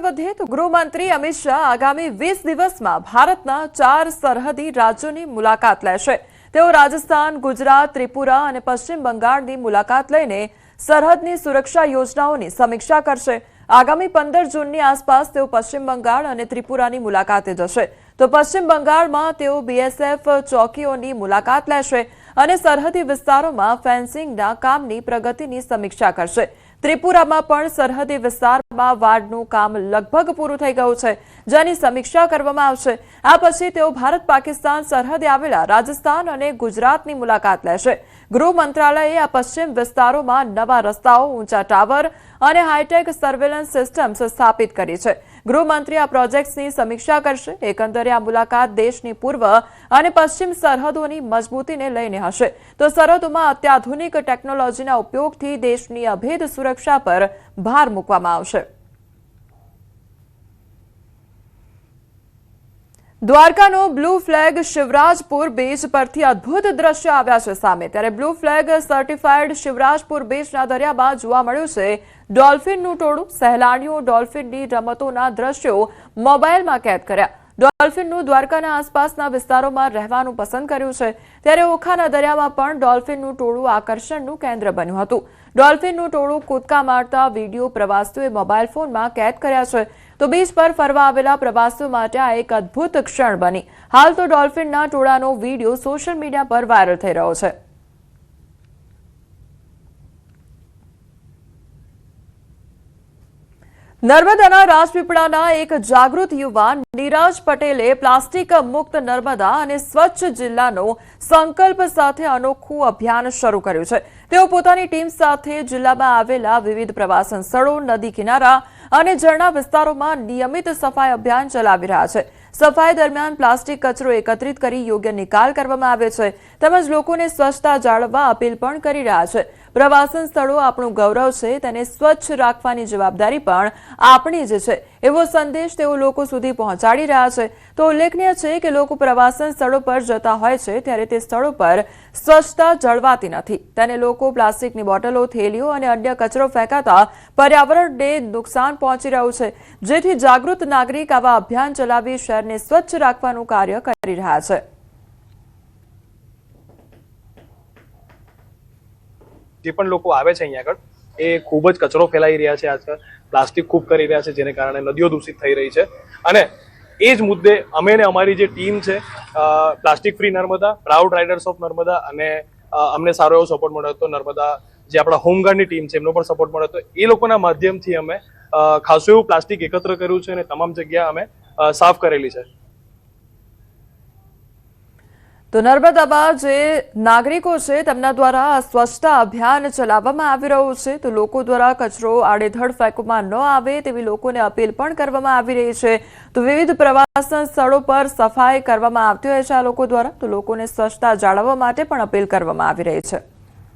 વધીએ તો ગૃહમંત્રી અમિત શાહ આગામી 20 દિવસમાં ભારતના 4 સરહદી રાજ્યોની મુલાકાત લેશે। તેઓ રાજસ્થાન, ગુજરાત, ત્રિપુરા અને પશ્ચિમ બંગાળની મુલાકાત લઈને સરહદની સુરક્ષા યોજનાઓની સમીક્ષા કરશે। આગામી 15 જૂનની આસપાસ તેઓ પશ્ચિમ બંગાળ અને ત્રિપુરાની મુલાકાતે જશે। તો પશ્ચિમ બંગાળમાં તેઓ બીએસએફ ચોકીઓની મુલાકાત લેશે અને સરહદી વિસ્તારોમાં ફેન્સિંગના કામની પ્રગતિની સમીક્ષા કરશે। ત્રિપુરામાં પણ સરહદી વિસ્તારમાં વાડનું કામ લગભગ પૂરું થઈ ગયું છે, જેની સમીક્ષા કરવામાં આવશે। આ પછી તેઓ ભારત પાકિસ્તાન સરહદે આવેલા રાજસ્થાન અને ગુજરાતની મુલાકાત લેશે। ગૃહ મંત્રાલયે આ પશ્ચિમ વિસ્તારોમાં નવા રસ્તાઓ, ઊંચા ટાવર અને હાઈટેક સર્વેલન્સ સિસ્ટમ્સ સ્થાપિત કરી છે। ગૃહમંત્રી આ પ્રોજેક્ટ્સની સમીક્ષા કરશે। એકંદરે આ મુલાકાત દેશની પૂર્વ અને પશ્ચિમ સરહદોની મજબૂતીને લઈને હશે, તો સરહદોમાં અત્યાધુનિક ટેકનોલોજીના ઉપયોગથી દેશની અભેદ સુરક્ષા પર ભાર મૂકવામાં આવશે। દ્વારકાનો બ્લુ ફ્લેગ શિવરાજપુર બીચ પરથી અદ્ભુત દ્રશ્ય આવ્યા છે સામે। ત્યારે બ્લુ ફ્લેગ સર્ટિફાઈડ શિવરાજપુર બીચના દરિયામાં જોવા મળ્યું છે ડોલ્ફિનનું ટોળું। સહેલાણીઓ ડોલ્ફિનની રમતોના દ્રશ્યો મોબાઈલમાં કેદ કર્યા। ડોલ્ફિનનું દ્વારકાના આસપાસના વિસ્તારોમાં રહેવાનું પસંદ કર્યું છે। ત્યારે ઓખાના દરિયામાં પણ ડોલ્ફિનનું ટોળું આકર્ષણનું કેન્દ્ર બન્યું હતું। ડોલ્ફિનનું ટોળું કૂદકા મારતા વિડીયો પ્રવાસીઓએ મોબાઈલ ફોનમાં કેદ કર્યા છે। તો બીચ પર ફરવા આવેલા પ્રવાસીઓ માટે આ એક અદ્ભુત ક્ષણ બની। હાલ તો ડોલ્ફિનના ટોળાનો વિડીયો સોશિયલ મીડિયા પર વાયરલ થઈ રહ્યો છે। નર્મદાના રાજપીપળાના એક જાગૃત યુવાન નીરજ પટેલે પ્લાસ્ટિક મુક્ત નર્મદા અને સ્વચ્છ જિલ્લાનો સંકલ્પ સાથે અનોખું અભિયાન શરૂ કર્યું છે। તેઓ પોતાની ટીમ સાથે જિલ્લામાં આવેલા વિવિધ પ્રવાસન સ્થળો, નદી કિનારા અને ઝરણા વિસ્તારોમાં નિયમિત સફાઈ અભિયાન ચલાવી રહ્યા છે। સફાઈ દરમિયાન પ્લાસ્ટિક કચરો એકત્રિત કરી યોગ્ય નિકાલ કરવામાં આવે છે, તેમજ લોકોને સ્વચ્છતા જાળવવા અપીલ પણ કરી રહ્યા છે। પ્રવાસન સ્થળો આપણું ગૌરવ છે, તેને સ્વચ્છ રાખવાની જવાબદારી પણ આપણી જ છે, એવો સંદેશ તેઓ લોકો સુધી પહોંચાડી રહ્યા છે। તો ઉલ્લેખનીય છે કે લોકો પ્રવાસન સ્થળો પર જતા હોય છે ત્યારે તે સ્થળો પર સ્વચ્છતા જળવાતી નથી। તેને લોકો પ્લાસ્ટિકની બોટલો, થેલીઓ અને અન્ય કચરો ફેંકાતા પર્યાવરણને નુકસાન પહોંચી રહ્યું છે, જેથી જાગૃત નાગરિક આવા અભિયાન ચલાવી શહેરને સ્વચ્છ રાખવાનું કાર્ય કરી રહ્યા છે। જે પણ લોકો આવે છે અહીંયા આગળ એ ખૂબ જ કચરો ફેલાઈ રહ્યા છે। આજકાલ પ્લાસ્ટિક ખૂબ કરી રહ્યા છે, જેને કારણે નદીઓ દૂષિત થઈ રહી છે। અને એ જ મુદ્દે અમે ને અમારી જે ટીમ છે plastic free Narmada, proud riders of Narmada, અને અમને સારો એવો સપોર્ટ મળ્યો હતો નર્મદા જે આપણા હોમગાર્ડની ટીમ છે એમનો પણ સપોર્ટ મળ્યો હતો। એ લોકોના માધ્યમથી અમે ખાસું એવું પ્લાસ્ટિક એકત્ર કર્યું છે અને તમામ જગ્યા અમે સાફ કરેલી છે। તો નર્મદામાં જે નાગરિકો છે તેમના દ્વારા સ્વચ્છતા અભિયાન ચલાવવામાં આવી રહ્યું છે। તો લોકો દ્વારા કચરો આડેધડ ફેંકવામાં ન આવે તેવી લોકોને અપીલ પણ કરવામાં આવી રહી છે। તો વિવિધ પ્રવાસન સ્થળો પર સફાઈ કરવામાં આવતી હોય છે આ લોકો દ્વારા, તો લોકોને સ્વચ્છતા જાળવવા માટે પણ અપીલ કરવામાં આવી રહી છે।